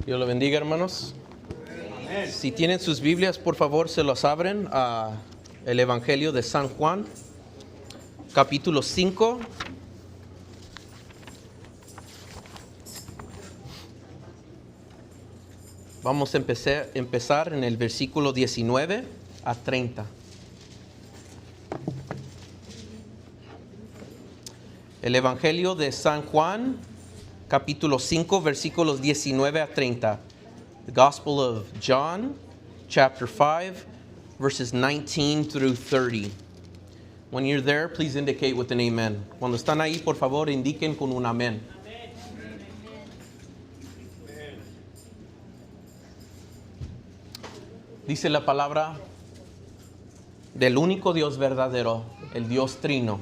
Dios lo bendiga, hermanos. Amén. Si tienen sus Biblias, por favor, se los abren a el Evangelio de San Juan, capítulo 5. Vamos a empezar en el versículo 19 a 30. El Evangelio de San Juan, capítulo 5, versículos 19 a 30. The Gospel of John, chapter 5, verses 19 through 30. When you're there, please indicate with an amen. Cuando están ahí, por favor, indiquen con un amén. Dice la palabra del único Dios verdadero, el Dios Trino.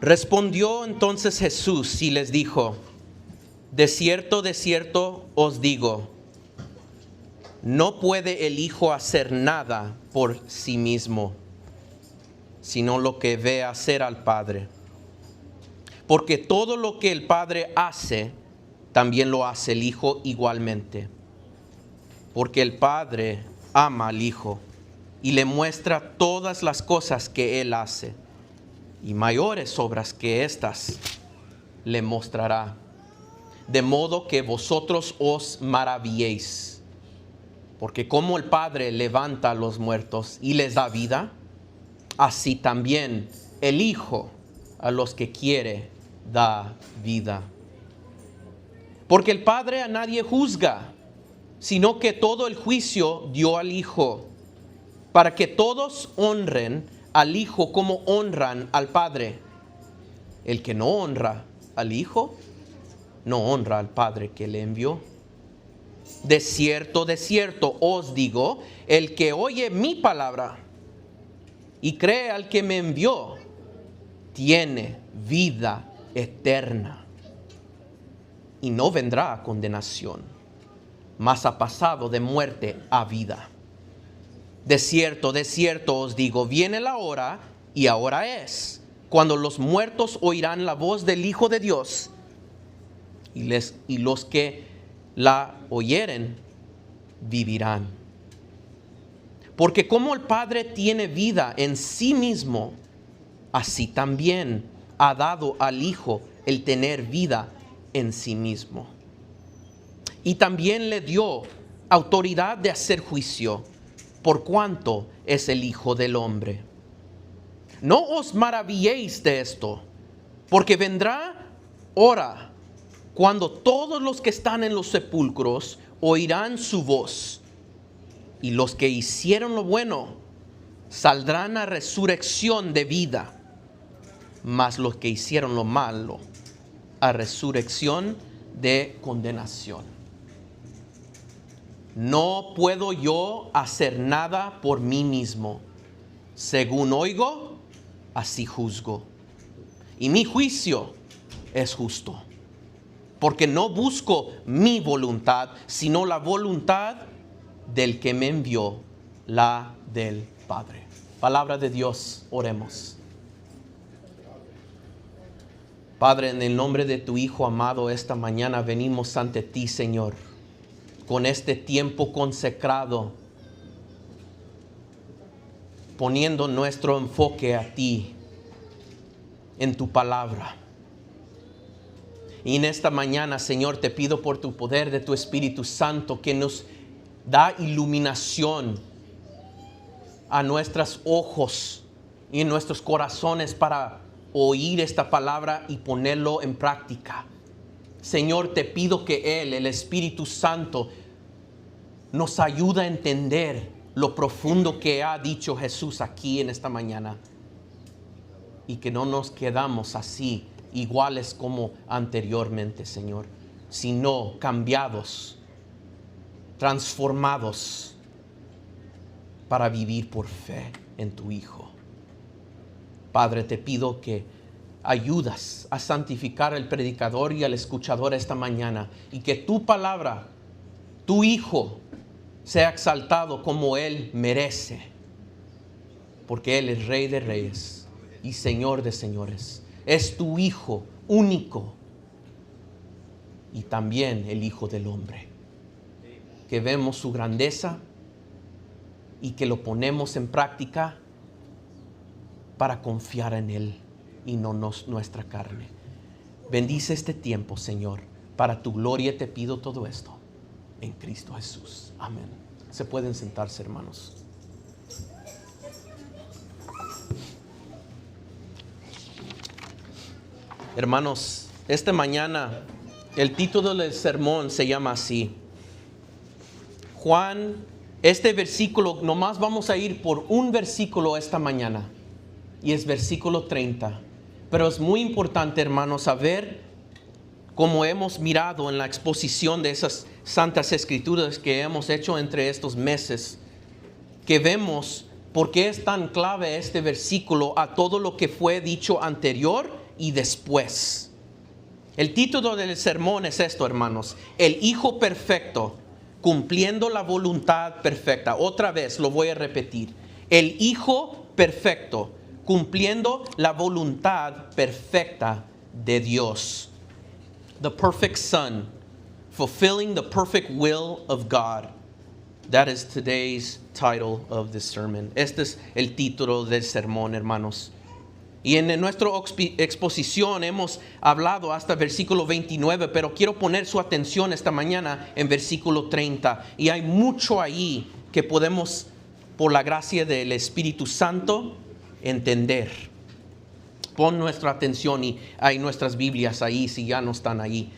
Respondió entonces Jesús y les dijo: de cierto os digo, no puede el Hijo hacer nada por sí mismo, sino lo que ve hacer al Padre. Porque todo lo que el Padre hace, también lo hace el Hijo igualmente. Porque el Padre ama al Hijo y le muestra todas las cosas que Él hace, y mayores obras que estas le mostrará, de modo que vosotros os maravilléis. Porque como el Padre levanta a los muertos y les da vida, así también el Hijo a los que quiere da vida. Porque el Padre a nadie juzga, sino que todo el juicio dio al Hijo, para que todos honren al Hijo como honran al Padre. El que no honra al Hijo, no honra al Padre que le envió. De cierto os digo, el que oye mi palabra y cree al que me envió, tiene vida eterna, y no vendrá a condenación, mas ha pasado de muerte a vida. De cierto os digo, viene la hora, y ahora es, cuando los muertos oirán la voz del Hijo de Dios, y los que la oyeren vivirán. Porque como el Padre tiene vida en sí mismo, así también ha dado al Hijo el tener vida en sí mismo. Y también le dio autoridad de hacer juicio, por cuanto es el Hijo del Hombre. No os maravilléis de esto, porque vendrá hora cuando todos los que están en los sepulcros oirán su voz, y los que hicieron lo bueno saldrán a resurrección de vida, mas los que hicieron lo malo a resurrección de condenación. No puedo yo hacer nada por mí mismo. Según oigo, así juzgo. Y mi juicio es justo, porque no busco mi voluntad, sino la voluntad del que me envió, la del Padre. Palabra de Dios, oremos. Padre, en el nombre de tu Hijo amado, esta mañana venimos ante ti, Señor, con este tiempo consecrado, poniendo nuestro enfoque a ti, en tu palabra. Y en esta mañana, Señor, te pido por tu poder de tu Espíritu Santo que nos da iluminación a nuestros ojos y en nuestros corazones para oír esta palabra y ponerlo en práctica. Señor, te pido que Él, el Espíritu Santo, nos ayude a entender lo profundo que ha dicho Jesús aquí en esta mañana, y que no nos quedamos así, iguales como anteriormente, Señor, sino cambiados, transformados para vivir por fe en tu Hijo. Padre, te pido que ayudas a santificar al predicador y al escuchador esta mañana, y que tu palabra, tu Hijo, sea exaltado como Él merece, porque Él es Rey de Reyes y Señor de señores. Es tu Hijo único, y también el Hijo del Hombre. Que vemos su grandeza y que lo ponemos en práctica para confiar en Él y no nuestra carne. Bendice este tiempo, Señor. Para tu gloria te pido todo esto. En Cristo Jesús. Amén. Se pueden sentarse, hermanos. Hermanos, esta mañana el título del sermón se llama así. Juan, este versículo, nomás vamos a ir por un versículo esta mañana. Y es versículo 30. Pero es muy importante, hermanos, saber, como hemos mirado en la exposición de esas santas escrituras que hemos hecho entre estos meses, que vemos por qué es tan clave este versículo a todo lo que fue dicho anterior y después. El título del sermón es esto, hermanos: el Hijo perfecto, cumpliendo la voluntad perfecta. Otra vez lo voy a repetir: el Hijo perfecto, cumpliendo la voluntad perfecta de Dios. The perfect Son, fulfilling the perfect will of God. That is today's title of this sermon. Este es el título del sermón, hermanos. Y en nuestra exposición hemos hablado hasta versículo 29, pero quiero poner su atención esta mañana en versículo 30. Y hay mucho ahí que podemos, por la gracia del Espíritu Santo, entender. Pon nuestra atención y hay nuestras Biblias ahí si ya no están ahí.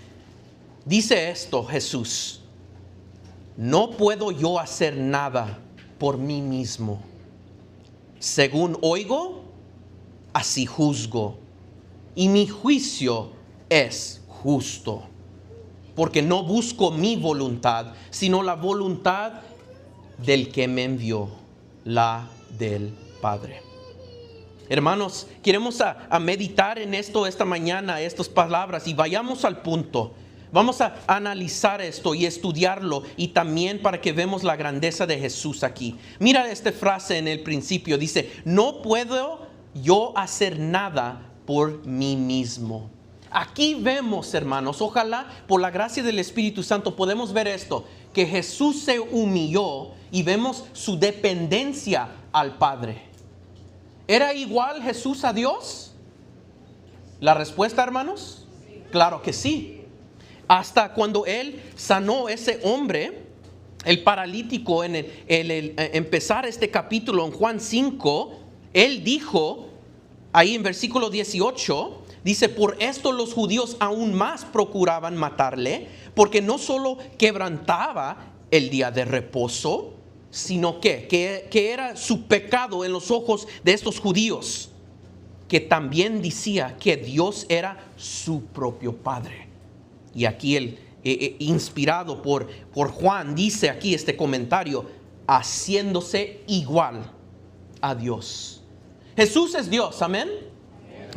Dice esto Jesús: no puedo yo hacer nada por mí mismo. Según oigo, así juzgo. Y mi juicio es justo. Porque no busco mi voluntad, sino la voluntad del que me envió, la del Padre. Hermanos, queremos a meditar en esto esta mañana, estas palabras, y vayamos al punto. Vamos a analizar esto y estudiarlo, y también para que vemos la grandeza de Jesús aquí. Mira esta frase en el principio, dice: no puedo yo hacer nada por mí mismo. Aquí vemos, hermanos, ojalá por la gracia del Espíritu Santo podemos ver esto, que Jesús se humilló y vemos su dependencia al Padre. ¿Era igual Jesús a Dios? La respuesta, hermanos, claro que sí. Hasta cuando Él sanó a ese hombre, el paralítico, en empezar este capítulo en Juan 5, Él dijo, ahí en versículo 18, dice: por esto los judíos aún más procuraban matarle, porque no solo quebrantaba el día de reposo, sino que era su pecado en los ojos de estos judíos, que también decía que Dios era su propio Padre. Y aquí él, inspirado por Juan, dice aquí este comentario: haciéndose igual a Dios. Jesús es Dios, amén.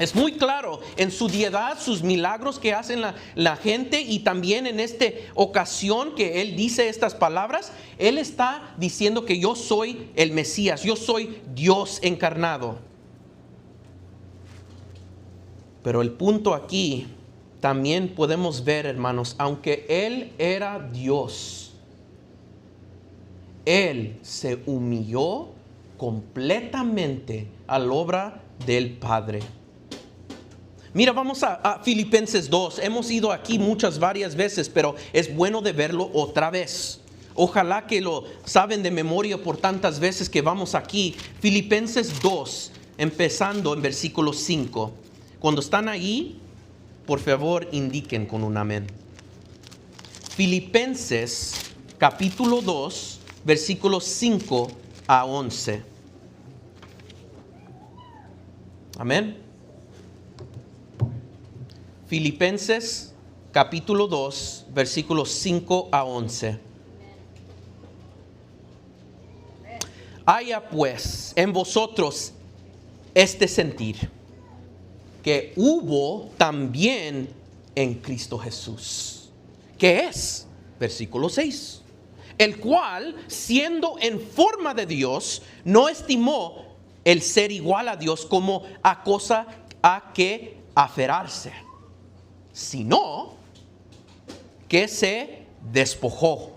Es muy claro en su deidad, sus milagros que hacen la gente, y también en esta ocasión que Él dice estas palabras, Él está diciendo que yo soy el Mesías, yo soy Dios encarnado. Pero el punto aquí también podemos ver, hermanos, aunque Él era Dios, Él se humilló completamente a la obra del Padre. Mira, vamos a Filipenses 2. Hemos ido aquí varias veces, pero es bueno de verlo otra vez. Ojalá que lo saben de memoria por tantas veces que vamos aquí. Filipenses 2, empezando en versículo 5. Cuando están ahí, por favor, indiquen con un amén. Filipenses capítulo 2, versículos 5 a 11. Amén. Filipenses capítulo 2, versículos 5 a 11. Haya pues en vosotros este sentir que hubo también en Cristo Jesús, que es, versículo 6, el cual, siendo en forma de Dios, no estimó el ser igual a Dios como a cosa a que aferrarse, sino que se despojó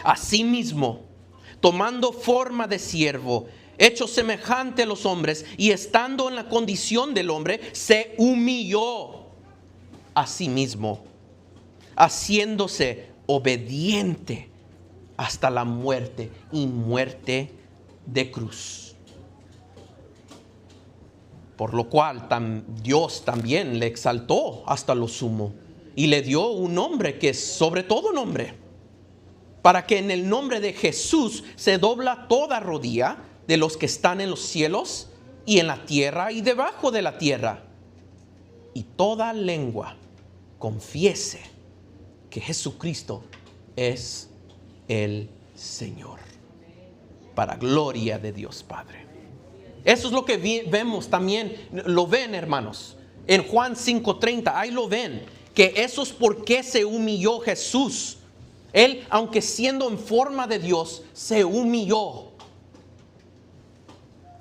a sí mismo, tomando forma de siervo, hecho semejante a los hombres, y estando en la condición del hombre, se humilló a sí mismo, haciéndose obediente hasta la muerte, y muerte de cruz. Por lo cual Dios también le exaltó hasta lo sumo y le dio un nombre que es sobre todo nombre, para que en el nombre de Jesús se dobla toda rodilla de los que están en los cielos y en la tierra y debajo de la tierra, y toda lengua confiese que Jesucristo es el Señor, para gloria de Dios Padre. Eso es lo que vemos también, lo ven, hermanos, en Juan 5:30, ahí lo ven, que eso es por qué se humilló Jesús. Él, aunque siendo en forma de Dios, se humilló.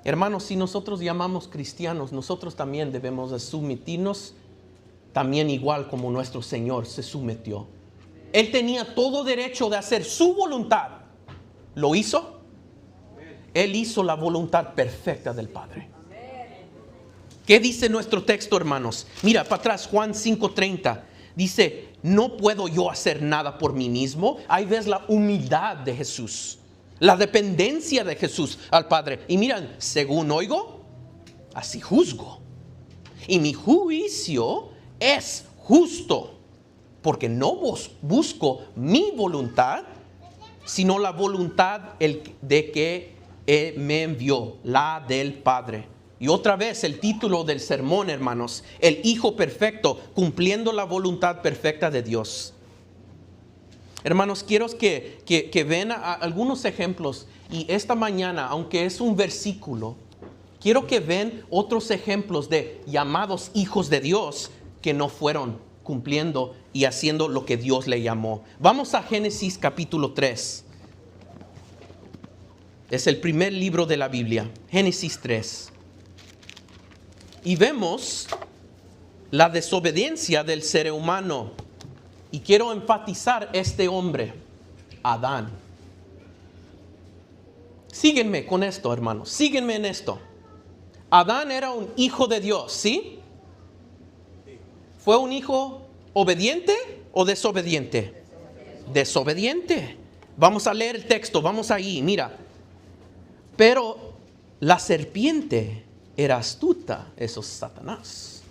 Hermanos, si nosotros llamamos cristianos, nosotros también debemos de someternos, también igual como nuestro Señor se sometió. Él tenía todo derecho de hacer su voluntad. ¿Lo hizo? Él hizo la voluntad perfecta del Padre. ¿Qué dice nuestro texto, hermanos? Mira, para atrás, Juan 5:30. Dice, no puedo yo hacer nada por mí mismo. Ahí ves la humildad de Jesús, la dependencia de Jesús al Padre. Y miran, según oigo, así juzgo. Y mi juicio es justo, porque no busco mi voluntad, sino la voluntad de que me envió, la del Padre. Y otra vez el título del sermón, hermanos, el Hijo perfecto, cumpliendo la voluntad perfecta de Dios. Hermanos, quiero que vean algunos ejemplos. Y esta mañana, aunque es un versículo, quiero que vean otros ejemplos de llamados hijos de Dios que no fueron cumpliendo y haciendo lo que Dios le llamó. Vamos a Génesis capítulo 3. Es el primer libro de la Biblia, Génesis 3. Y vemos la desobediencia del ser humano. Y quiero enfatizar este hombre, Adán. Síguenme con esto, hermanos. Síguenme en esto. Adán era un hijo de Dios, ¿sí? ¿Fue un hijo obediente o desobediente? Desobediente. Vamos a leer el texto, vamos ahí, mira. Pero la serpiente era astuta, eso es Satanás,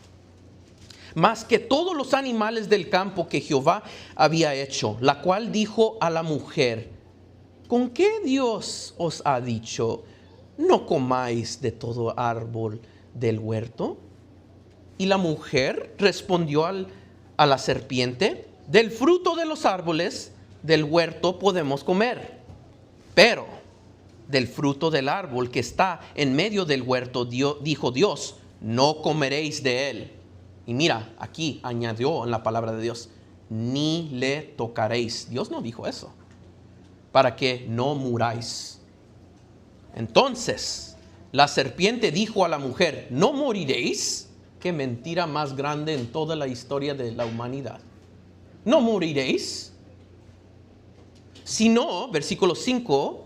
más que todos los animales del campo que Jehová había hecho, la cual dijo a la mujer, ¿con qué Dios os ha dicho, no comáis de todo árbol del huerto? Y la mujer respondió a la serpiente, del fruto de los árboles del huerto podemos comer, pero del fruto del árbol que está en medio del huerto, dijo Dios, no comeréis de él. Y mira, aquí añadió en la palabra de Dios, ni le tocaréis. Dios no dijo eso, para que no muráis. Entonces, la serpiente dijo a la mujer, ¿no moriréis? Qué mentira más grande en toda la historia de la humanidad. ¿No moriréis? Sino, versículo 5,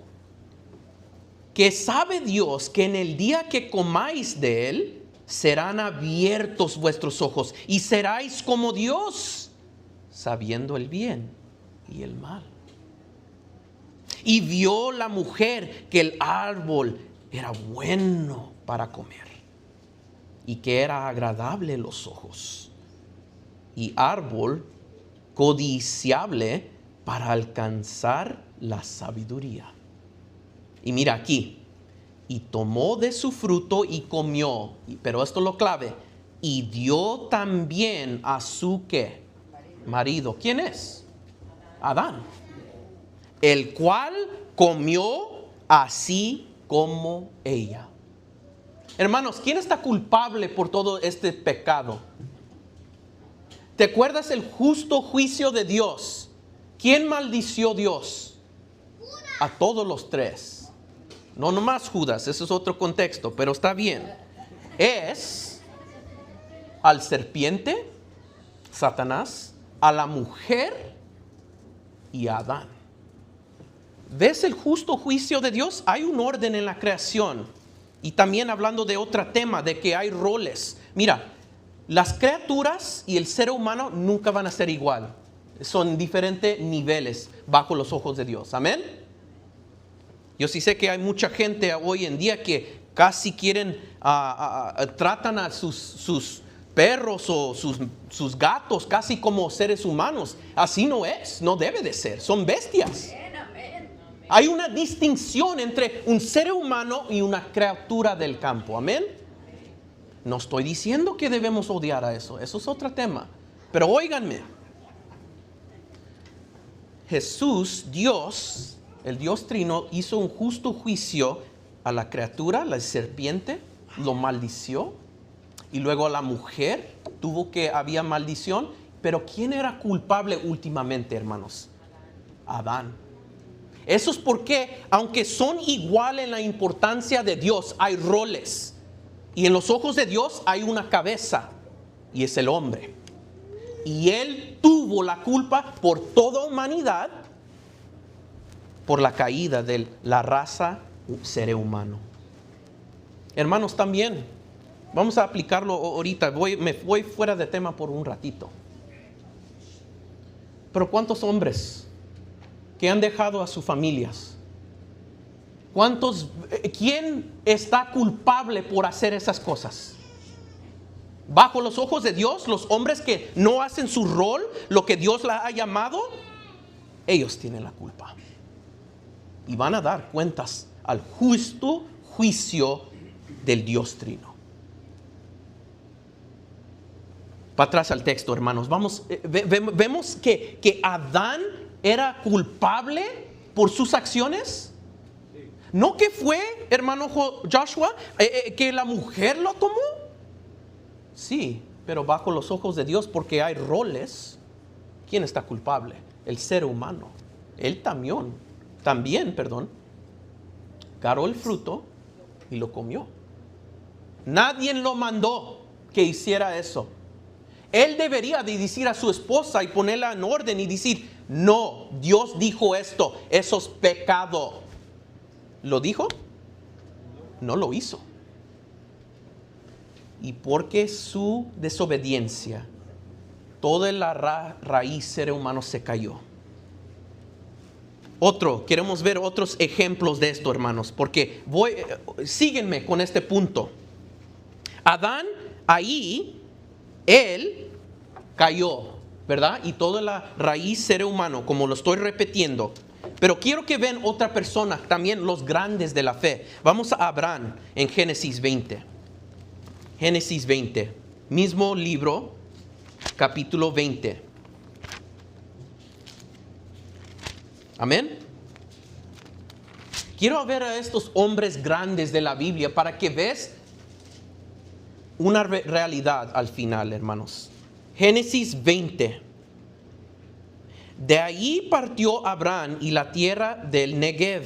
que sabe Dios que en el día que comáis de él, serán abiertos vuestros ojos y seráis como Dios, sabiendo el bien y el mal. Y vio la mujer que el árbol era bueno para comer y que era agradable a los ojos y árbol codiciable para alcanzar la sabiduría. Y mira aquí, y tomó de su fruto y comió, pero esto es lo clave, y dio también a su ¿qué? Marido. ¿Quién es? Adán. El cual comió así como ella. Hermanos, ¿quién está culpable por todo este pecado? ¿Te acuerdas el justo juicio de Dios? ¿Quién maldició Dios? A todos los tres. No nomás Judas, eso es otro contexto, pero está bien. Es al serpiente, Satanás, a la mujer y a Adán. ¿Ves el justo juicio de Dios? Hay un orden en la creación. Y también hablando de otro tema, de que hay roles. Mira, las criaturas y el ser humano nunca van a ser igual. Son diferentes niveles bajo los ojos de Dios. Amén. Yo sí sé que hay mucha gente hoy en día que casi quieren, tratan a sus perros o sus gatos casi como seres humanos. Así no es, no debe de ser. Son bestias. Hay una distinción entre un ser humano y una criatura del campo. Amén. No estoy diciendo que debemos odiar a eso. Eso es otro tema. Pero óiganme. Jesús, Dios, el Dios Trino, hizo un justo juicio a la criatura, la serpiente, lo maldició. Y luego a la mujer había maldición. Pero ¿quién era culpable últimamente, hermanos? Adán. Eso es porque, aunque son igual en la importancia de Dios, hay roles. Y en los ojos de Dios hay una cabeza, y es el hombre. Y Él tuvo la culpa por toda humanidad, por la caída de la raza ser humano. Hermanos, también, vamos a aplicarlo ahorita, me voy fuera de tema por un ratito. Pero ¿cuántos hombres que han dejado a sus familias? ¿Quién está culpable por hacer esas cosas? Bajo los ojos de Dios, los hombres que no hacen su rol, lo que Dios les ha llamado, ellos tienen la culpa. Y van a dar cuentas al justo juicio del Dios Trino. Para atrás al texto, hermanos. Vemos que Adán era culpable por sus acciones. ¿No que fue, hermano Joshua, que la mujer lo tomó? Sí, pero bajo los ojos de Dios, porque hay roles. ¿Quién está culpable? El ser humano. Él también, agarró el fruto y lo comió. Nadie lo mandó que hiciera eso. Él debería de decir a su esposa y ponerla en orden y decir, no, Dios dijo esto, eso es pecado. ¿Lo dijo? No lo hizo. Y porque su desobediencia, toda la raíz ser humano se cayó. Queremos ver otros ejemplos de esto, hermanos, porque síguenme con este punto. Adán, ahí, él cayó, ¿verdad? Y toda la raíz ser humano, como lo estoy repitiendo. Pero quiero que vean otra persona, también los grandes de la fe. Vamos a Abraham en Génesis 20. Génesis 20, mismo libro, capítulo 20. Amén. Quiero ver a estos hombres grandes de la Biblia para que veas una realidad al final, hermanos. Génesis 20. De allí partió Abraham y la tierra del Negev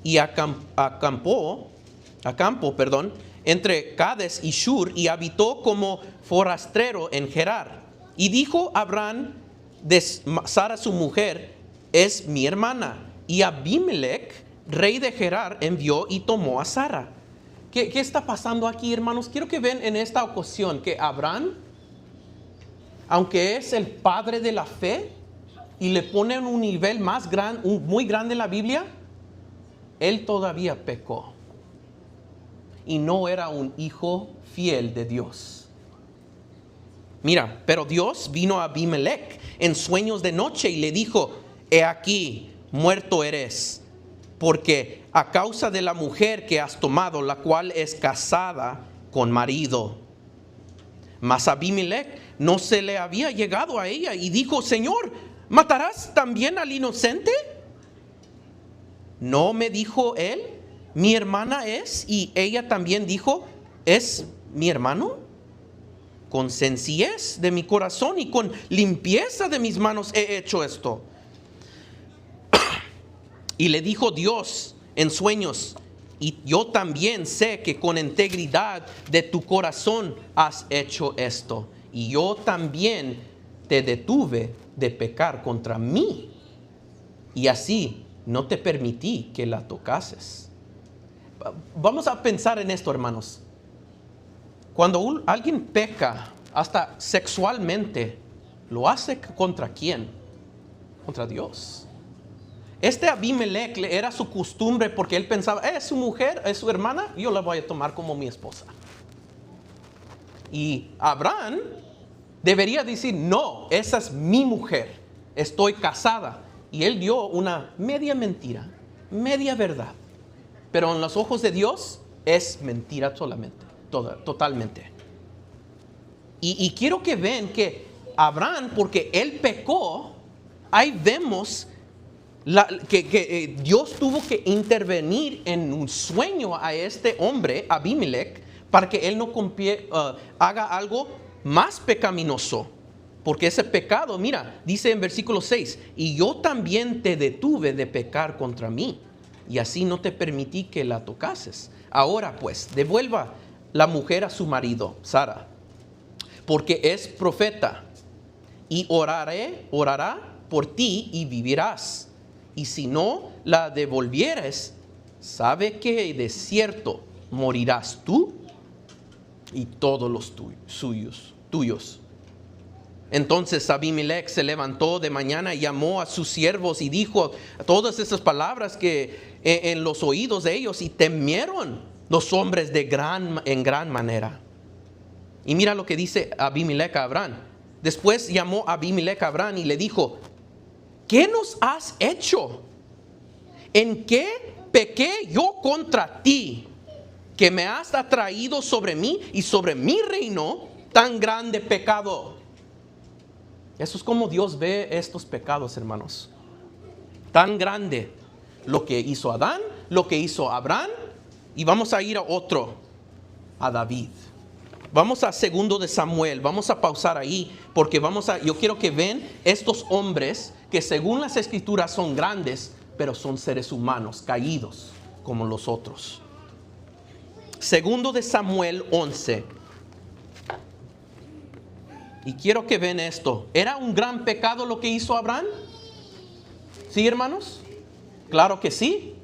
y acampó, entre Cades y Shur, y habitó como forastero en Gerar. Y dijo Abraham de Sara su mujer, es mi hermana. Y Abimelech, rey de Gerar, envió y tomó a Sara. ¿Qué está pasando aquí, hermanos? Quiero que vean en esta ocasión que Abraham, aunque es el padre de la fe, y le pone en un nivel más grande, muy grande en la Biblia, él todavía pecó. Y no era un hijo fiel de Dios. Mira, pero Dios vino a Abimelech en sueños de noche y le dijo, he aquí, muerto eres, porque a causa de la mujer que has tomado, la cual es casada con marido. Mas Abimelech no se le había llegado a ella y dijo, Señor, ¿matarás también al inocente? No, me dijo él, mi hermana es, y ella también dijo, ¿es mi hermano? Con sencillez de mi corazón y con limpieza de mis manos he hecho esto. Y le dijo Dios en sueños, y yo también sé que con integridad de tu corazón has hecho esto. Y yo también te detuve de pecar contra mí, y así no te permití que la tocases. Vamos a pensar en esto, hermanos. Cuando alguien peca, hasta sexualmente, ¿lo hace contra quién? Contra Dios. Abimelech era su costumbre porque él pensaba, es su mujer, es su hermana, yo la voy a tomar como mi esposa. Y Abraham debería decir, no, esa es mi mujer, estoy casada. Y él dio una media mentira, media verdad. Pero en los ojos de Dios es mentira solamente, totalmente. Y quiero que vean que Abraham, porque él pecó, ahí vemos que Dios tuvo que intervenir en un sueño a este hombre, Abimelech, para que él no haga algo más pecaminoso. Porque ese pecado, mira, dice en versículo 6, y yo también te detuve de pecar contra mí, y así no te permití que la tocases. Ahora pues, devuelva la mujer a su marido, Sara, porque es profeta, y orará por ti y vivirás. Y si no la devolvieres, sabe que de cierto morirás tú y todos los tuyos. Entonces Abimelech se levantó de mañana y llamó a sus siervos y dijo todas esas palabras que en los oídos de ellos, y temieron los hombres en gran manera. Y mira lo que dice Abimelech a Abraham. Después llamó Abimelech a Abraham y le dijo, ¿qué nos has hecho? ¿En qué pequé yo contra ti, que me has atraído sobre mí y sobre mi reino tan grande pecado? Eso es como Dios ve estos pecados, hermanos. Tan grande lo que hizo Adán, lo que hizo Abraham. Y vamos a ir a otro, a David. Vamos a 2 de Samuel, vamos a pausar ahí, porque yo quiero que vean estos hombres que según las escrituras son grandes, pero son seres humanos, caídos como los otros. 2 de Samuel 11. Y quiero que vean esto. ¿Era un gran pecado lo que hizo Abraham? ¿Sí, hermanos? Claro que sí.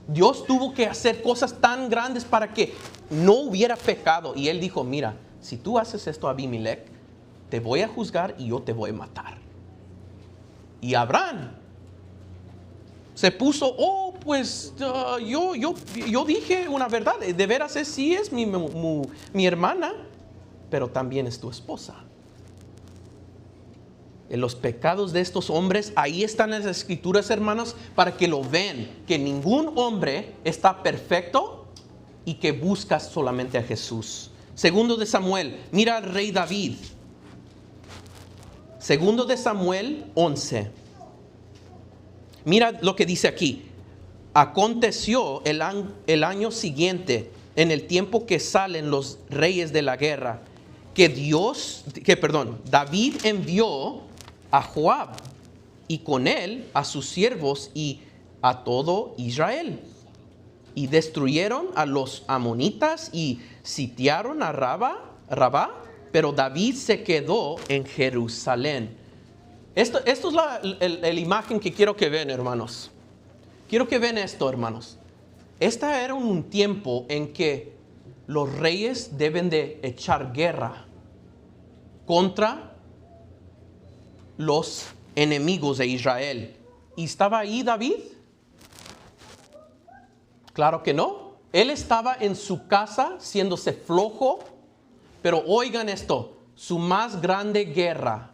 Dios tuvo que hacer cosas tan grandes para que no hubiera pecado. Y él dijo, mira, si tú haces esto a Abimelech, te voy a juzgar y yo te voy a matar. Y Abraham se puso, yo dije una verdad. De veras sí es mi hermana, pero también es tu esposa. En los pecados de estos hombres, ahí están las escrituras, hermanos, para que lo vean, que ningún hombre está perfecto y que busca solamente a Jesús. 2 de Samuel, mira al rey David. 2 de Samuel 11. Mira lo que dice aquí. Aconteció el año siguiente, en el tiempo que salen los reyes de la guerra, David envió a Joab y con él a sus siervos y a todo Israel, y destruyeron a los amonitas y sitiaron a Rabá, pero David se quedó en Jerusalén. Esto es la imagen que quiero que vean, hermanos. Quiero que vean esto, hermanos. Este era un tiempo en que los reyes deben de echar guerra contra los enemigos de Israel. ¿Y estaba ahí David? Claro que no. Él estaba en su casa haciéndose flojo. Pero oigan esto, su más grande guerra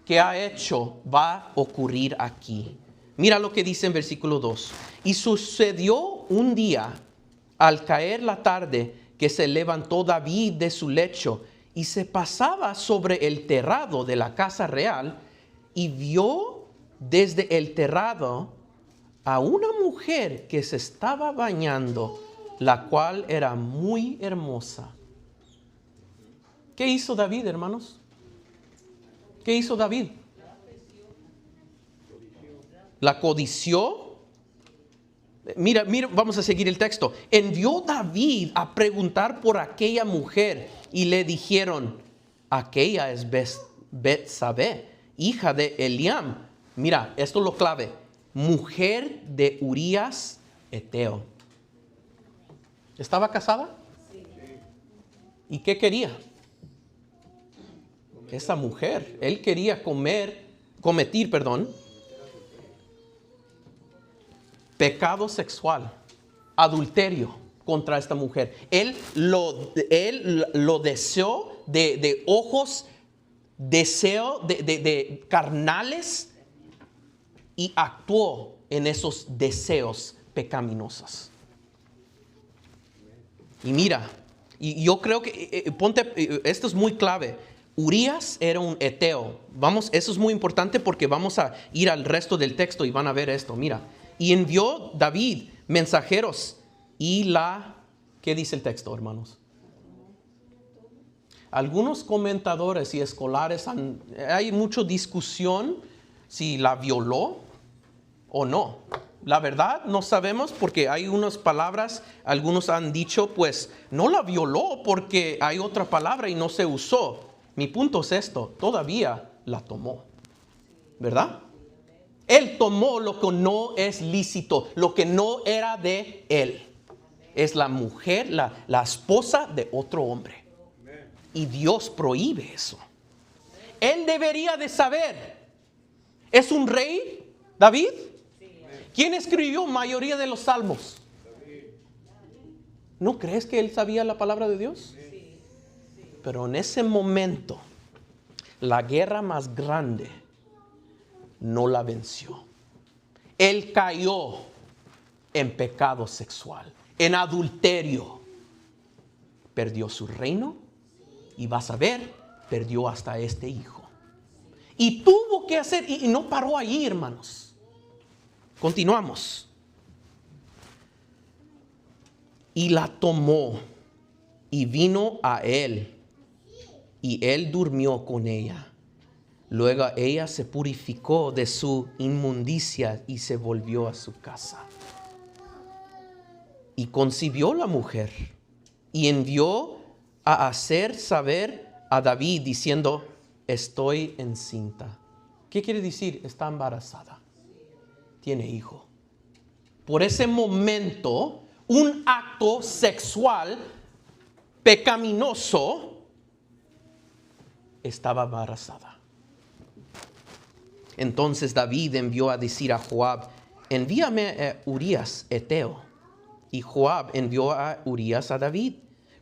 que ha hecho va a ocurrir aquí. Mira lo que dice en versículo 2. Y sucedió un día, al caer la tarde, que se levantó David de su lecho y se pasaba sobre el terrado de la casa real, y vio desde el terrado a una mujer que se estaba bañando, la cual era muy hermosa. ¿Qué hizo David, hermanos? ¿Qué hizo David? La codició. Mira, vamos a seguir el texto. Envió David a preguntar por aquella mujer y le dijeron, aquella es Betsabé, hija de Eliam. Mira, esto es lo clave. Mujer de Urías Eteo. ¿Estaba casada? Sí. ¿Y qué quería? Esa mujer, él quería cometer, pecado sexual, adulterio contra esta mujer. Él lo deseó de ojos, deseo de carnales, y actuó en esos deseos pecaminosos. Y mira, y yo creo que, esto es muy clave. Urías era un eteo. Eso es muy importante porque vamos a ir al resto del texto y van a ver esto. Mira, y envió David mensajeros ¿qué dice el texto, hermanos? Algunos comentadores y escolares hay mucha discusión si la violó o no. La verdad no sabemos porque hay unas palabras, algunos han dicho pues no la violó porque hay otra palabra y no se usó. Mi punto es esto, todavía la tomó, ¿verdad? Él tomó lo que no es lícito, lo que no era de él. Es la mujer, la esposa de otro hombre. Y Dios prohíbe eso. Él debería de saber. ¿Es un rey, David? ¿Quién escribió mayoría de los salmos? ¿No crees que él sabía la palabra de Dios? Pero en ese momento, la guerra más grande no la venció. Él cayó en pecado sexual, en adulterio. Perdió su reino y vas a ver, perdió hasta este hijo. Y tuvo que hacer, y no paró ahí, hermanos. Continuamos. Y la tomó y vino a él, y él durmió con ella. Luego ella se purificó de su inmundicia y se volvió a su casa. Y concibió la mujer y envió a hacer saber a David diciendo: estoy encinta. ¿Qué quiere decir? Está embarazada. Tiene hijo. Por ese momento, un acto sexual pecaminoso, estaba embarazada. Entonces David envió a decir a Joab: envíame a Urías Eteo. Y Joab envió a Urías a David.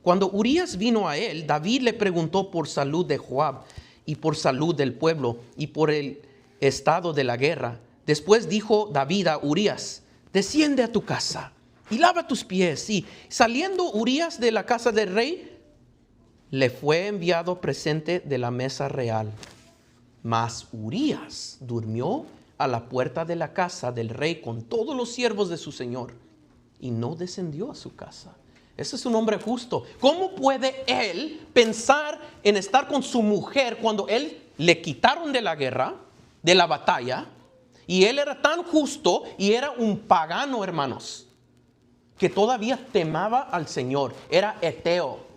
Cuando Urías vino a él, David le preguntó por salud de Joab y por salud del pueblo y por el estado de la guerra. Después dijo David a Urías: desciende a tu casa y lava tus pies. Y saliendo Urías de la casa del rey, le fue enviado presente de la mesa real. Mas Urías durmió a la puerta de la casa del rey con todos los siervos de su señor y no descendió a su casa. Ese es un hombre justo. ¿Cómo puede él pensar en estar con su mujer cuando él le quitaron de la guerra, de la batalla, y él era tan justo y era un pagano, hermanos, que todavía temaba al Señor? Era eteo.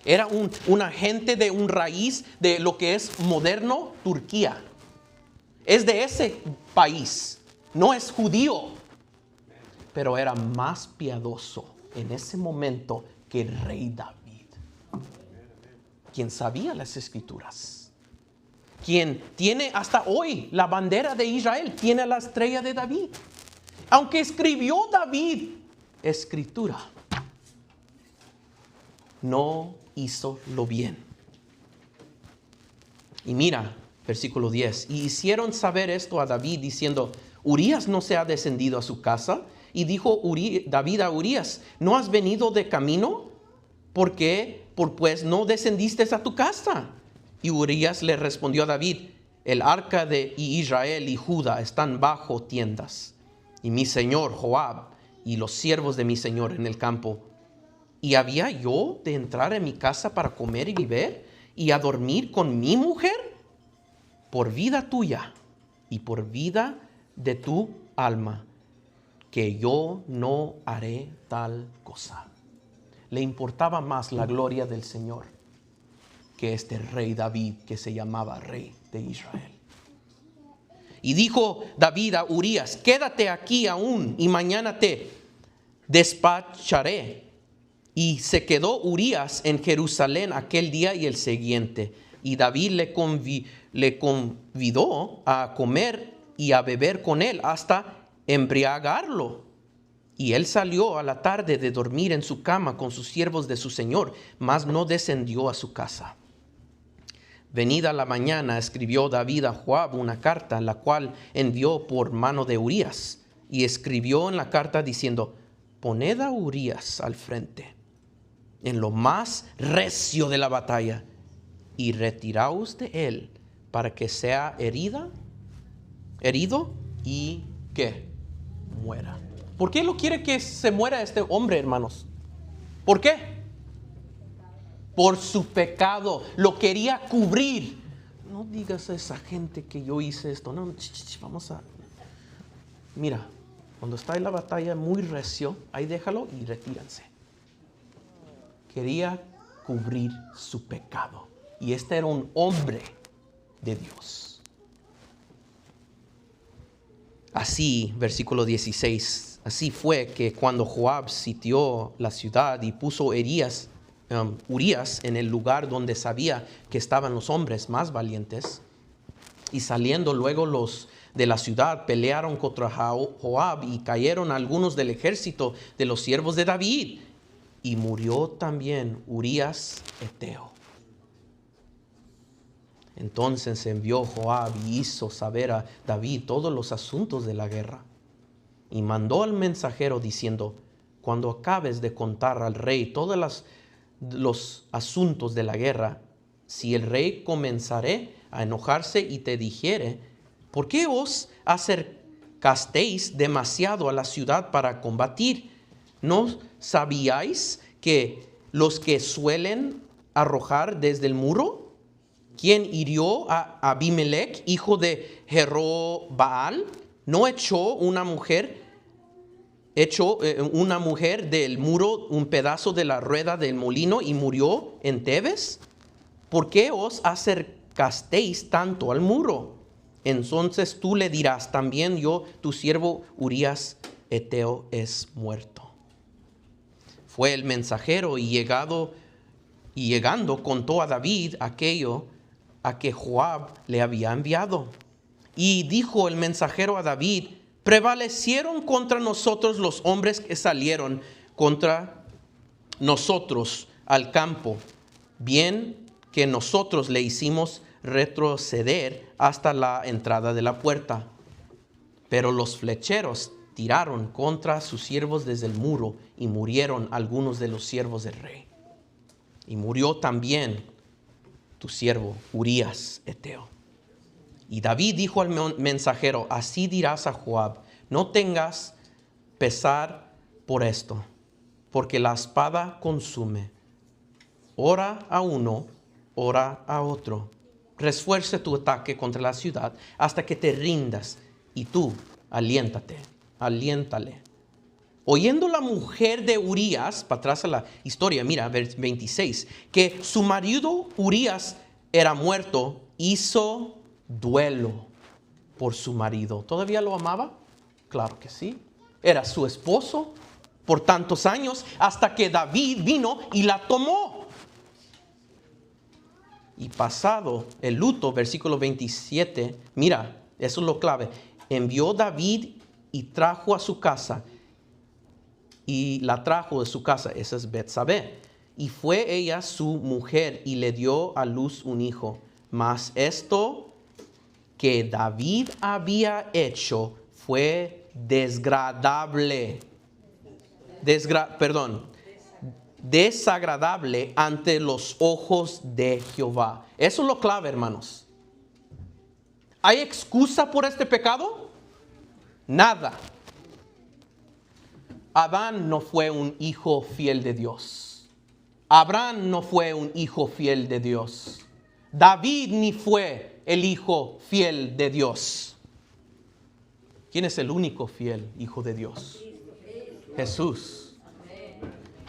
Era un agente de un raíz de lo que es moderno Turquía. Es de ese país. No es judío. Pero era más piadoso en ese momento que el rey David, quien sabía las escrituras, quien tiene hasta hoy la bandera de Israel, tiene la estrella de David. Aunque escribió David escritura, no hizo lo bien. Y mira, versículo 10. Y hicieron saber esto a David diciendo: Urías no se ha descendido a su casa. Y dijo David a Urías: ¿no has venido de camino? ¿Por qué? Pues no descendiste a tu casa. Y Urías le respondió a David: el arca de Israel y Judá están bajo tiendas, y mi señor Joab y los siervos de mi señor en el campo. ¿Y había yo de entrar en mi casa para comer y beber y a dormir con mi mujer? Por vida tuya y por vida de tu alma, que yo no haré tal cosa. Le importaba más la gloria del Señor que este rey David, que se llamaba rey de Israel. Y dijo David a Urías: quédate aquí aún y mañana te despacharé. Y se quedó Urías en Jerusalén aquel día y el siguiente. Y David le convidó a comer y a beber con él hasta embriagarlo. Y él salió a la tarde de dormir en su cama con sus siervos de su señor, mas no descendió a su casa. Venida la mañana, escribió David a Joab una carta, la cual envió por mano de Urías. Y escribió en la carta diciendo: poned a Urías al frente, en lo más recio de la batalla, y retiraos de él, para que sea herido y que muera. ¿Por qué lo quiere que se muera este hombre, hermanos? ¿Por qué? Por su pecado. Lo quería cubrir. No digas a esa gente que yo hice esto. No, vamos a... Mira, cuando está en la batalla muy recio, ahí déjalo y retírense. Quería cubrir su pecado. Y este era un hombre de Dios. Así, versículo 16, así fue que cuando Joab sitió la ciudad y puso Urías en el lugar donde sabía que estaban los hombres más valientes, y saliendo luego los de la ciudad pelearon contra Joab y cayeron algunos del ejército de los siervos de David, y murió también Urías Eteo. Entonces envió Joab y hizo saber a David todos los asuntos de la guerra. Y mandó al mensajero diciendo: cuando acabes de contar al rey todos los asuntos de la guerra, si el rey comenzare a enojarse y te dijere: ¿por qué os acercasteis demasiado a la ciudad para combatir? ¿No sabíais que los que suelen arrojar desde el muro? ¿Quién hirió a Abimelech, hijo de Jerobbaal? ¿No echó una mujer del muro un pedazo de la rueda del molino y murió en Tebes? ¿Por qué os acercasteis tanto al muro? Entonces tú le dirás: también yo, tu siervo Urías Eteo, es muerto. Fue el mensajero y llegando contó a David aquello a que Joab le había enviado. Y dijo el mensajero a David: prevalecieron contra nosotros los hombres que salieron contra nosotros al campo, bien que nosotros le hicimos retroceder hasta la entrada de la puerta. Pero los flecheros tiraron contra sus siervos desde el muro, y murieron algunos de los siervos del rey. Y murió también tu siervo Urías Eteo. Y David dijo al mensajero: así dirás a Joab: no tengas pesar por esto, porque la espada consume. Ora a uno, ora a otro. Refuerce tu ataque contra la ciudad hasta que te rindas, y tú aliéntale. Oyendo la mujer de Urías, para atrás a la historia, mira, vers 26, que su marido Urías era muerto, hizo duelo por su marido. ¿Todavía lo amaba? Claro que sí. Era su esposo por tantos años, hasta que David vino y la tomó. Y pasado el luto, versículo 27, mira, eso es lo clave. Envió David y trajo a su casa, y la trajo de su casa, esa es Betsabé. Y fue ella su mujer y le dio a luz un hijo. Mas esto que David había hecho fue desagradable ante los ojos de Jehová. Eso es lo clave, hermanos. ¿Hay excusa por este pecado? Nada. Adán no fue un hijo fiel de Dios. Abraham no fue un hijo fiel de Dios. David ni fue el hijo fiel de Dios. ¿Quién es el único fiel hijo de Dios? Jesús.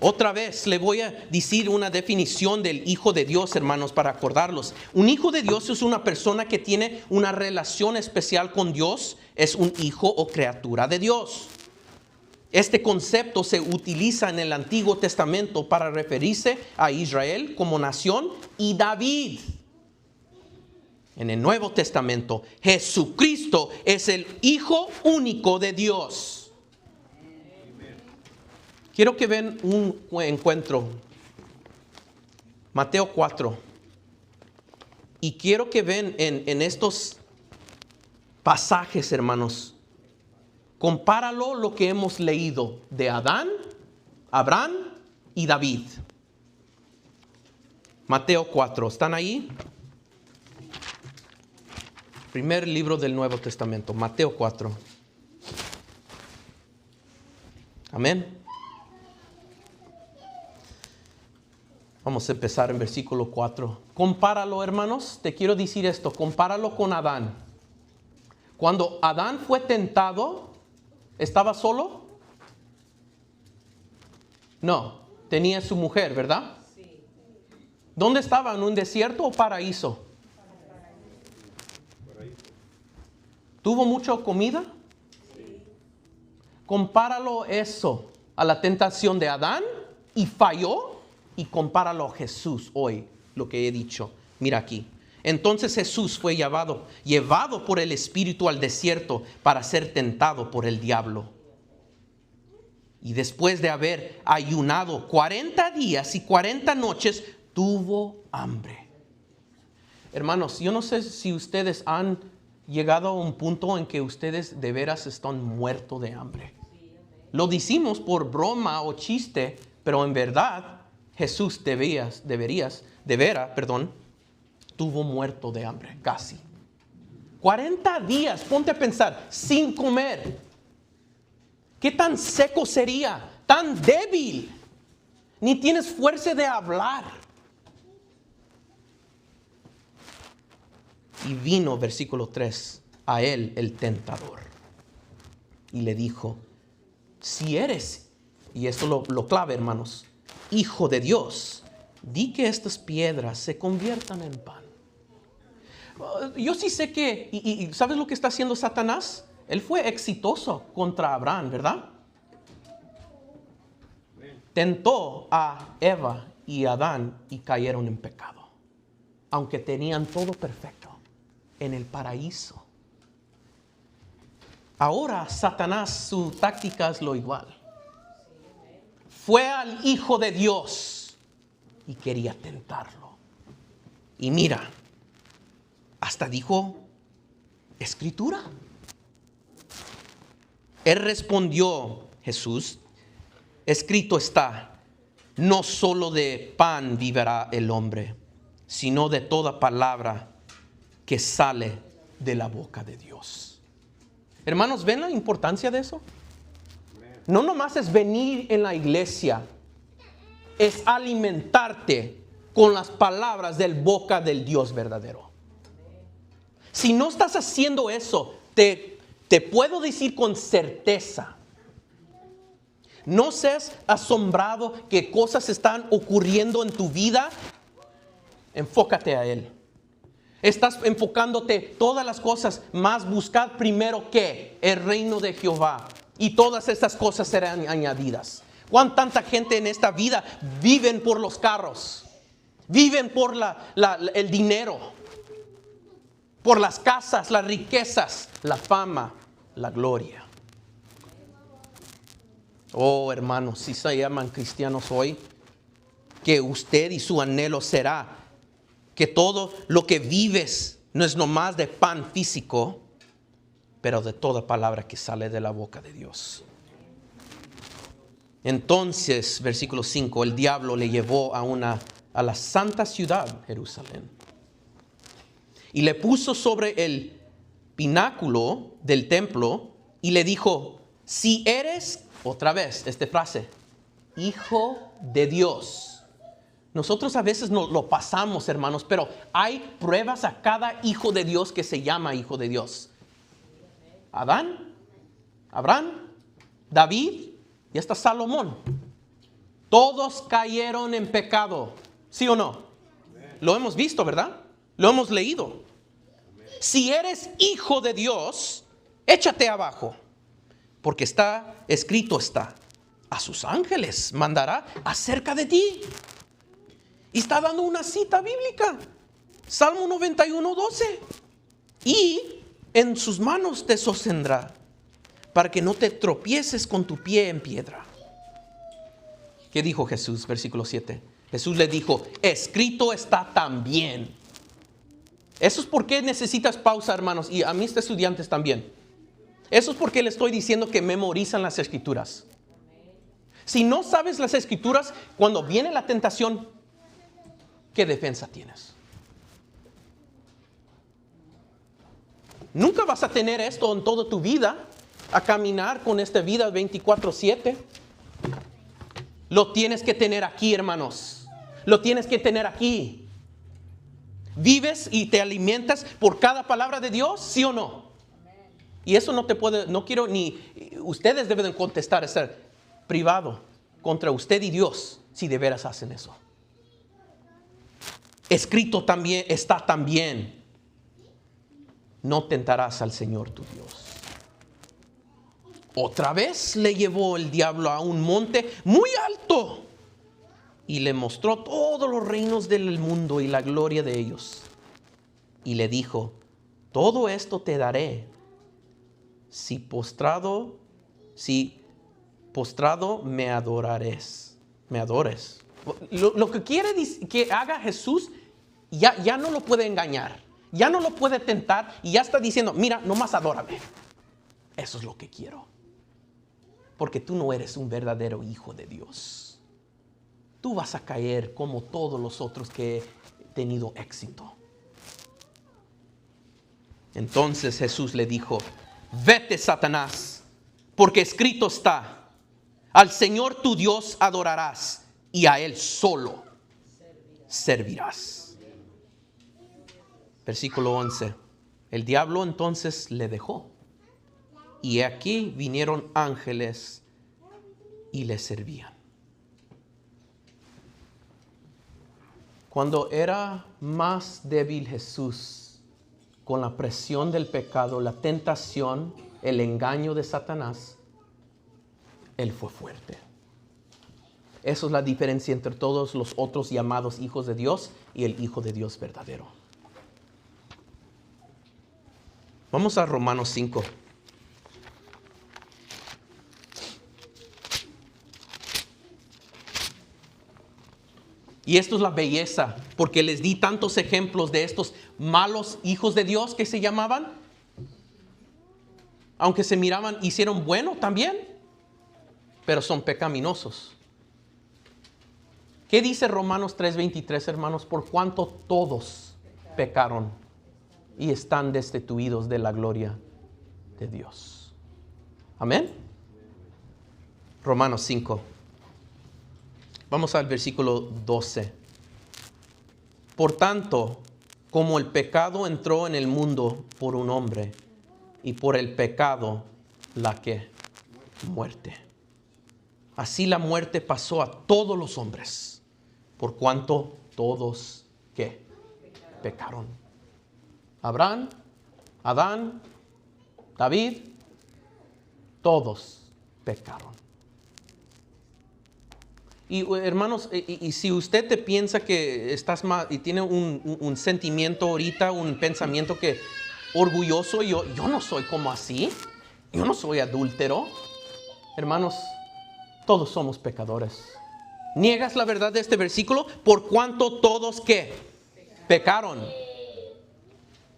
Otra vez le voy a decir una definición del hijo de Dios, hermanos, para acordarlos. Un hijo de Dios es una persona que tiene una relación especial con Dios. Es un hijo o criatura de Dios. Este concepto se utiliza en el Antiguo Testamento para referirse a Israel como nación y David. En el Nuevo Testamento, Jesucristo es el Hijo único de Dios. Quiero que vean un encuentro. Mateo 4. Y quiero que vean en estos pasajes, hermanos. Compáralo lo que hemos leído de Adán, Abraham y David. Mateo 4. ¿Están ahí? Primer libro del Nuevo Testamento, Mateo 4. Amén. Vamos a empezar en versículo 4. Compáralo, hermanos. Te quiero decir esto. Compáralo con Adán. Cuando Adán fue tentado, ¿estaba solo? No. Tenía su mujer, ¿verdad? Sí. ¿Dónde estaba? ¿En un desierto o paraíso? ¿Tuvo mucha comida? Sí. Compáralo eso a la tentación de Adán y falló. Y compáralo a Jesús hoy, lo que he dicho. Mira aquí. Entonces Jesús fue llevado por el Espíritu al desierto para ser tentado por el diablo. Y después de haber ayunado 40 días y 40 noches, tuvo hambre. Hermanos, yo no sé si ustedes han llegado a un punto en que ustedes de veras están muertos de hambre. Lo decimos por broma o chiste, pero en verdad Jesús tuvo muerto de hambre, casi. 40 días, ponte a pensar, sin comer. ¿Qué tan seco sería? Tan débil. Ni tienes fuerza de hablar. Y vino, versículo 3, a él el tentador. Y le dijo, si eres, y esto lo clave, hermanos, Hijo de Dios, di que estas piedras se conviertan en pan. Yo sí sé que, y ¿sabes lo que está haciendo Satanás? Él fue exitoso contra Abraham, ¿verdad? Tentó a Eva y Adán y cayeron en pecado. Aunque tenían todo perfecto en el paraíso. Ahora Satanás, su táctica es lo igual. Fue al Hijo de Dios y quería tentarlo. Y mira, hasta dijo, Escritura. Él respondió, Jesús, escrito está, no solo de pan vivirá el hombre, sino de toda palabra que sale de la boca de Dios. Hermanos, ¿ven la importancia de eso? No nomás es venir en la iglesia, es alimentarte con las palabras del boca del Dios verdadero. Si no estás haciendo eso, te puedo decir con certeza, no seas asombrado que cosas están ocurriendo en tu vida, enfócate a Él. Estás enfocándote todas las cosas, más buscad primero que el reino de Jehová. Y todas estas cosas serán añadidas. ¿Cuánta gente en esta vida viven por los carros? Viven por el dinero. Por las casas, las riquezas, la fama, la gloria. Oh, hermanos, si se llaman cristianos hoy, que usted y su anhelo será que todo lo que vives no es nomás de pan físico, pero de toda palabra que sale de la boca de Dios. Entonces, versículo 5, el diablo le llevó a la santa ciudad, Jerusalén, y le puso sobre el pináculo del templo y le dijo, si eres, otra vez, esta frase, Hijo de Dios. Nosotros a veces no lo pasamos, hermanos, pero hay pruebas a cada hijo de Dios que se llama hijo de Dios. Adán, Abraham, David y hasta Salomón. Todos cayeron en pecado. ¿Sí o no? Lo hemos visto, ¿verdad? Lo hemos leído. Si eres hijo de Dios, échate abajo. Porque escrito está, a sus ángeles mandará acerca de ti. Y está dando una cita bíblica. Salmo 91:12. Y en sus manos te sostendrá, para que no te tropieces con tu pie en piedra. ¿Qué dijo Jesús? Versículo 7. Jesús le dijo, escrito está también. Eso es por qué necesitas pausa, hermanos, y a mis estudiantes también. Eso es porque le estoy diciendo que memorizan las escrituras. Si no sabes las escrituras, cuando viene la tentación, ¿qué defensa tienes? Nunca vas a tener esto en toda tu vida, a caminar con esta vida 24/7. Lo tienes que tener aquí, hermanos. Lo tienes que tener aquí. ¿Vives y te alimentas por cada palabra de Dios? ¿Sí o no? Y eso no quiero ni, ustedes deben contestar, es ser privado contra usted y Dios, si de veras hacen eso. Escrito también está también, no tentarás al Señor tu Dios. Otra vez le llevó el diablo a un monte muy alto y le mostró todos los reinos del mundo y la gloria de ellos. Y le dijo, todo esto te daré si postrado me adores. Lo que quiere que haga Jesús ya no lo puede engañar, ya no lo puede tentar y ya está diciendo, mira, nomás adórame. Eso es lo que quiero. Porque tú no eres un verdadero hijo de Dios. Tú vas a caer como todos los otros que he tenido éxito. Entonces Jesús le dijo, vete, Satanás, porque escrito está, al Señor tu Dios adorarás y a Él solo servirás. Versículo 11. El diablo entonces le dejó. Y aquí vinieron ángeles y le servían. Cuando era más débil Jesús, con la presión del pecado, la tentación, el engaño de Satanás, Él fue fuerte. Esa es la diferencia entre todos los otros llamados hijos de Dios y el Hijo de Dios verdadero. Vamos a Romanos 5. Y esto es la belleza, porque les di tantos ejemplos de estos malos hijos de Dios que se llamaban. Aunque se miraban, hicieron bueno también, pero son pecaminosos. ¿Qué dice Romanos 3:23, hermanos? Por cuanto todos pecaron y están destituidos de la gloria de Dios. Amén. Romanos 5. Vamos al versículo 12. Por tanto, como el pecado entró en el mundo por un hombre, y por el pecado la muerte. Así la muerte pasó a todos los hombres, por cuanto todos pecaron. Abraham, Adán, David, todos pecaron. Y hermanos, y si usted te piensa que estás mal y tiene un sentimiento ahorita, un pensamiento que orgulloso, yo no soy como así, yo no soy adúltero. Hermanos, todos somos pecadores. ¿Niegas la verdad de este versículo? Por cuanto todos pecaron.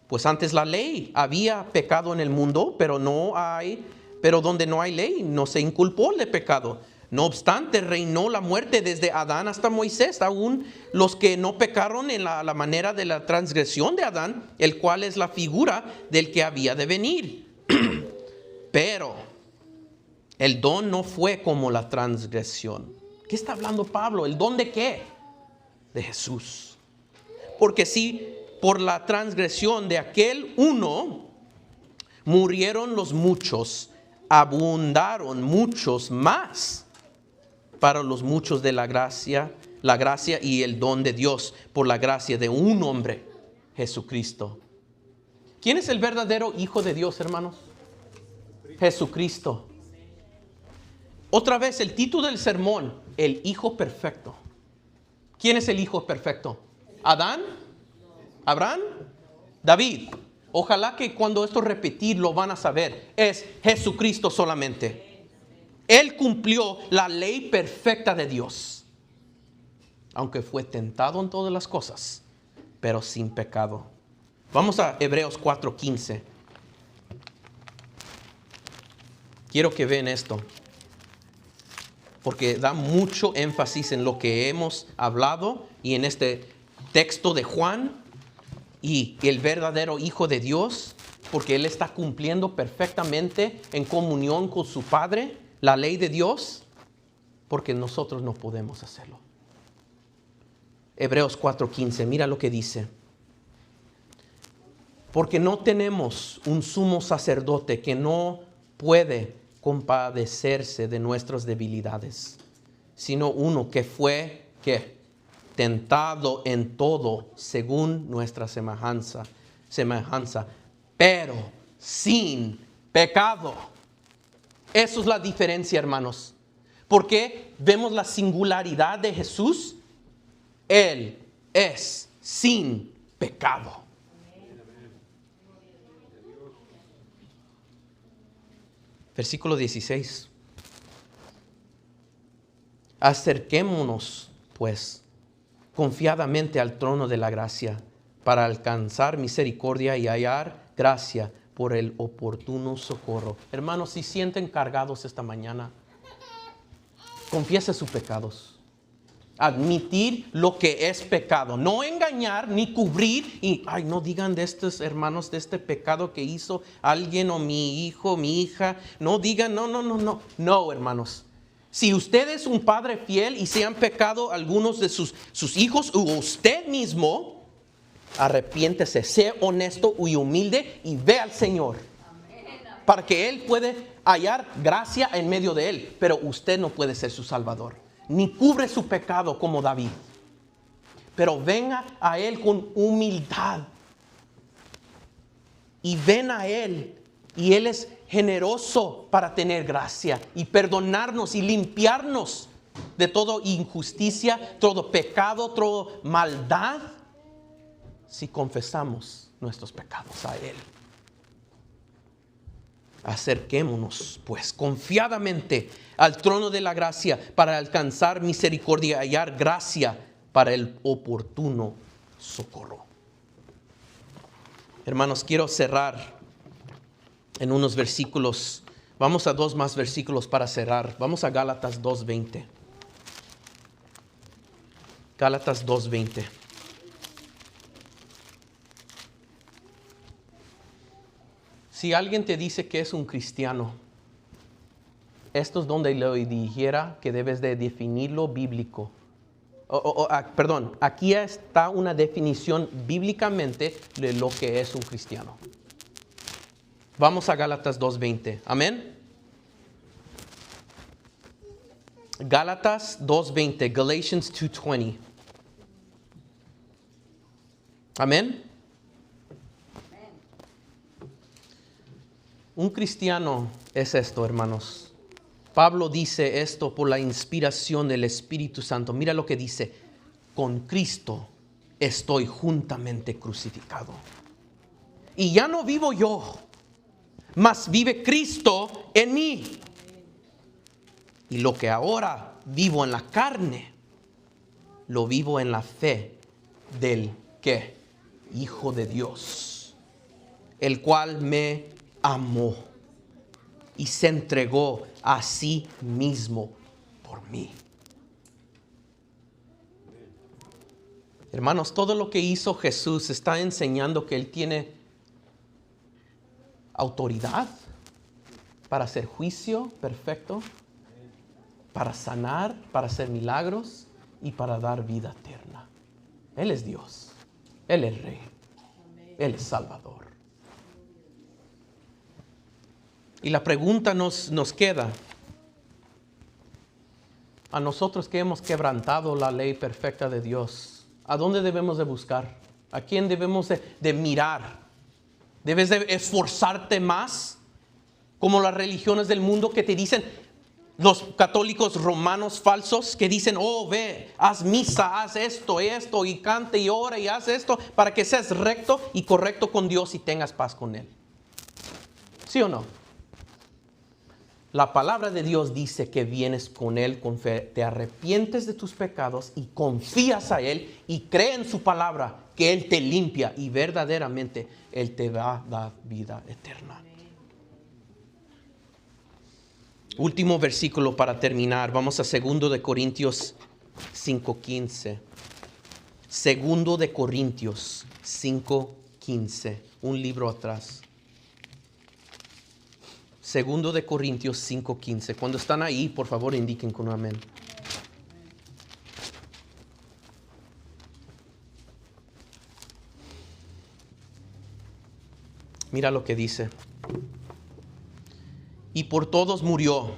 Pues antes la ley había pecado en el mundo, pero donde no hay ley no se inculpó de pecado. No obstante, reinó la muerte desde Adán hasta Moisés, aún los que no pecaron en la manera de la transgresión de Adán, el cual es la figura del que había de venir. Pero el don no fue como la transgresión. ¿Qué está hablando Pablo? ¿El don de qué? De Jesús. Porque si por la transgresión de aquel uno murieron los muchos, abundaron muchos más para los muchos de la gracia y el don de Dios por la gracia de un hombre, Jesucristo. ¿Quién es el verdadero Hijo de Dios, hermanos? Jesucristo. Otra vez, el título del sermón, el Hijo Perfecto. ¿Quién es el Hijo Perfecto? ¿Adán? ¿Abraham? David. Ojalá que cuando esto repetir lo van a saber. Es Jesucristo solamente. Él cumplió la ley perfecta de Dios. Aunque fue tentado en todas las cosas, pero sin pecado. Vamos a Hebreos 4:15. Quiero que vean esto, porque da mucho énfasis en lo que hemos hablado y en este texto de Juan y el verdadero Hijo de Dios, porque Él está cumpliendo perfectamente en comunión con su Padre la ley de Dios, porque nosotros no podemos hacerlo. Hebreos 4:15, mira lo que dice. Porque no tenemos un sumo sacerdote que no puede compadecerse de nuestras debilidades, sino uno que fue, ¿qué? Tentado en todo según nuestra semejanza, pero sin pecado. Eso es la diferencia, hermanos. Porque vemos la singularidad de Jesús. Él es sin pecado. Versículo 16. Acerquémonos, pues, confiadamente al trono de la gracia, para alcanzar misericordia y hallar gracia por el oportuno socorro. Hermanos, si sienten cargados esta mañana, confiese sus pecados. Admitir lo que es pecado, no engañar ni cubrir y no digan de estos hermanos de este pecado que hizo alguien o mi hijo, mi hija, no digan, no, hermanos. Si usted es un padre fiel y se han pecado algunos de sus hijos o usted mismo, arrepiéntese, sea honesto y humilde y ve al Señor, para que Él puede hallar gracia en medio de Él, pero usted no puede ser su salvador. Ni cubre su pecado como David. Pero venga a Él con humildad. Y ven a Él. Y Él es generoso para tener gracia. Y perdonarnos y limpiarnos de toda injusticia, todo pecado, toda maldad. Si confesamos nuestros pecados a Él. Acerquémonos, pues, confiadamente al trono de la gracia para alcanzar misericordia y hallar gracia para el oportuno socorro. Hermanos, quiero cerrar en unos versículos. Vamos a 2 más versículos para cerrar. Vamos a Gálatas 2:20. Gálatas 2:20. Si alguien te dice que es un cristiano, esto es donde le dijera que debes de definirlo bíblico. Perdón, aquí está una definición bíblicamente de lo que es un cristiano. Vamos a Gálatas 2:20. Amén. Gálatas 2:20. Galatians 2:20. Amén. Un cristiano es esto, hermanos. Pablo dice esto por la inspiración del Espíritu Santo. Mira lo que dice. Con Cristo estoy juntamente crucificado. Y ya no vivo yo, mas vive Cristo en mí. Y lo que ahora vivo en la carne, lo vivo en la fe del ¿qué? Hijo de Dios, el cual me amó y se entregó a sí mismo por mí. Hermanos, todo lo que hizo Jesús está enseñando que Él tiene autoridad para hacer juicio perfecto, para sanar, para hacer milagros y para dar vida eterna. Él es Dios, Él es Rey, Él es Salvador. Y la pregunta nos queda: A nosotros que hemos quebrantado la ley perfecta de Dios, ¿a dónde debemos de buscar? ¿A quién debemos de mirar? ¿Debes de esforzarte más? Como las religiones del mundo que te dicen, los católicos romanos falsos que dicen, oh, ve, haz misa, haz esto, y cante y ora y haz esto para que seas recto y correcto con Dios y tengas paz con Él. ¿Sí o no? La palabra de Dios dice que vienes con Él con fe, te arrepientes de tus pecados y confías a Él y cree en su palabra que Él te limpia y verdaderamente Él te va a dar vida eterna. Último versículo para terminar. Vamos a 2 de Corintios 5:15. 2 de Corintios 5:15. Un libro atrás. 2 de Corintios 5:15. Cuando están ahí, por favor, indiquen con un amén. Mira lo que dice. Y por todos murió.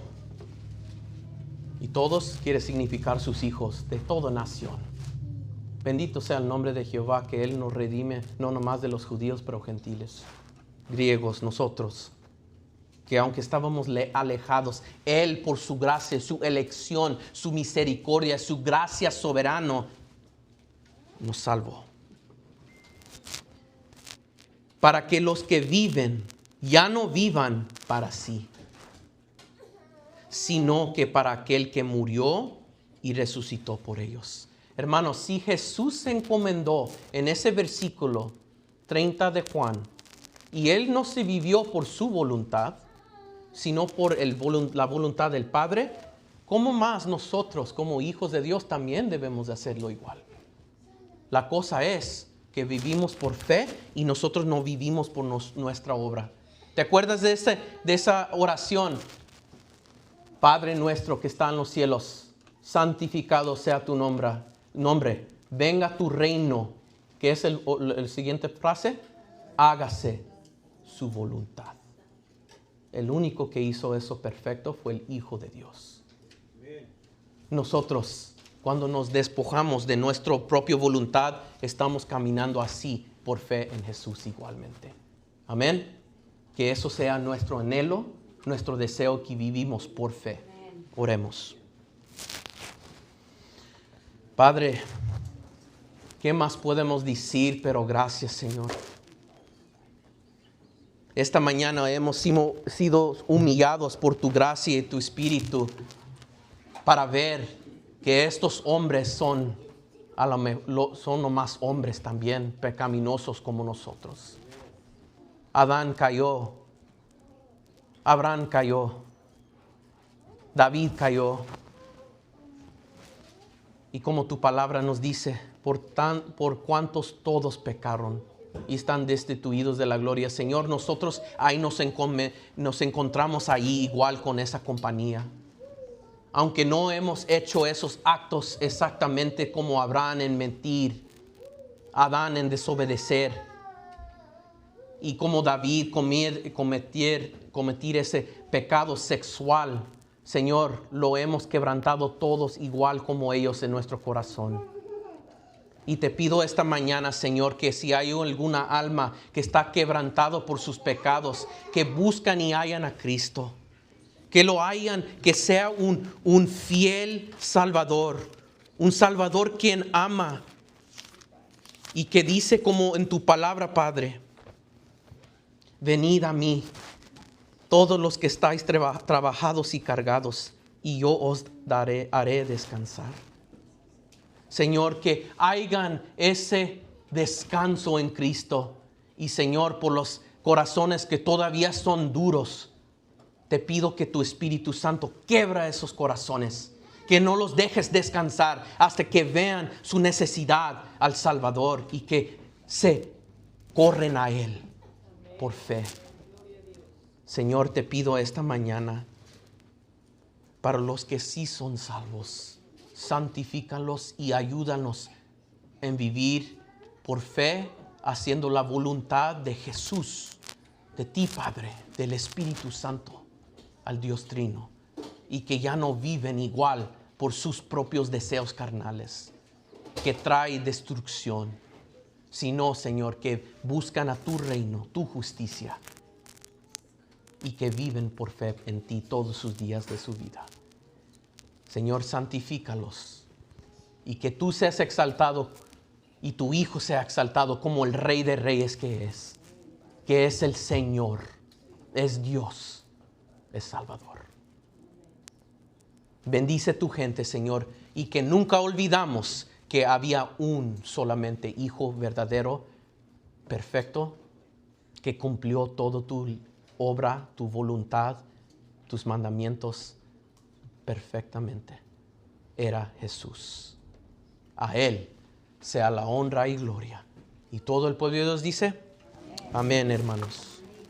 Y todos quiere significar sus hijos de toda nación. Bendito sea el nombre de Jehová, que Él nos redime, no nomás de los judíos, pero gentiles, griegos, nosotros. Que aunque estábamos alejados, Él por su gracia, su elección, su misericordia, su gracia soberano, nos salvó. Para que los que viven ya no vivan para sí, sino que para aquel que murió y resucitó por ellos. Hermanos, si Jesús se encomendó en ese versículo 30 de Juan, y Él no se vivió por su voluntad, sino por la voluntad del Padre, ¿cómo más nosotros como hijos de Dios también debemos de hacerlo igual? La cosa es que vivimos por fe y nosotros no vivimos por nuestra obra. ¿Te acuerdas de esa oración? Padre nuestro que está en los cielos, santificado sea tu nombre. Venga tu reino. ¿Qué es la siguiente frase? Hágase su voluntad. El único que hizo eso perfecto fue el Hijo de Dios. Nosotros, cuando nos despojamos de nuestra propia voluntad, estamos caminando así por fe en Jesús igualmente. Amén. Que eso sea nuestro anhelo, nuestro deseo, que vivimos por fe. Oremos. Padre, ¿qué más podemos decir? Pero gracias, Señor. Esta mañana hemos sido humillados por tu gracia y tu espíritu para ver que estos hombres son nomás hombres también, pecaminosos como nosotros. Adán cayó, Abraham cayó, David cayó. Y como tu palabra nos dice, por cuantos todos pecaron y están destituidos de la gloria. Señor, nosotros ahí nos encontramos ahí igual con esa compañía. Aunque no hemos hecho esos actos exactamente como Abraham en mentir, Adán en desobedecer, y como David cometer ese pecado sexual, Señor, lo hemos quebrantado todos igual como ellos en nuestro corazón. Y te pido esta mañana, Señor, que si hay alguna alma que está quebrantado por sus pecados, que buscan y hallan a Cristo, que lo hayan, que sea un fiel Salvador, un Salvador quien ama y que dice como en tu palabra, Padre, venid a mí, todos los que estáis trabajados y cargados, y yo os haré descansar. Señor, que hagan ese descanso en Cristo. Y Señor, por los corazones que todavía son duros, te pido que tu Espíritu Santo quiebra esos corazones, que no los dejes descansar hasta que vean su necesidad al Salvador y que se corren a Él por fe. Señor, te pido esta mañana, para los que sí son salvos, santifícalos y ayúdanos en vivir por fe, haciendo la voluntad de Jesús, de ti, Padre, del Espíritu Santo, al Dios Trino, y que ya no viven igual por sus propios deseos carnales, que trae destrucción, sino, Señor, que buscan a tu reino, tu justicia, y que viven por fe en ti todos sus días de su vida. Señor, santifícalos, y que tú seas exaltado y tu Hijo sea exaltado como el Rey de Reyes que es el Señor, es Dios, es Salvador. Bendice tu gente, Señor, y que nunca olvidamos que había un solamente Hijo verdadero, perfecto, que cumplió toda tu obra, tu voluntad, tus mandamientos perfectamente. Era Jesús. A Él sea la honra y gloria. Y todo el pueblo de Dios dice, amén, hermanos.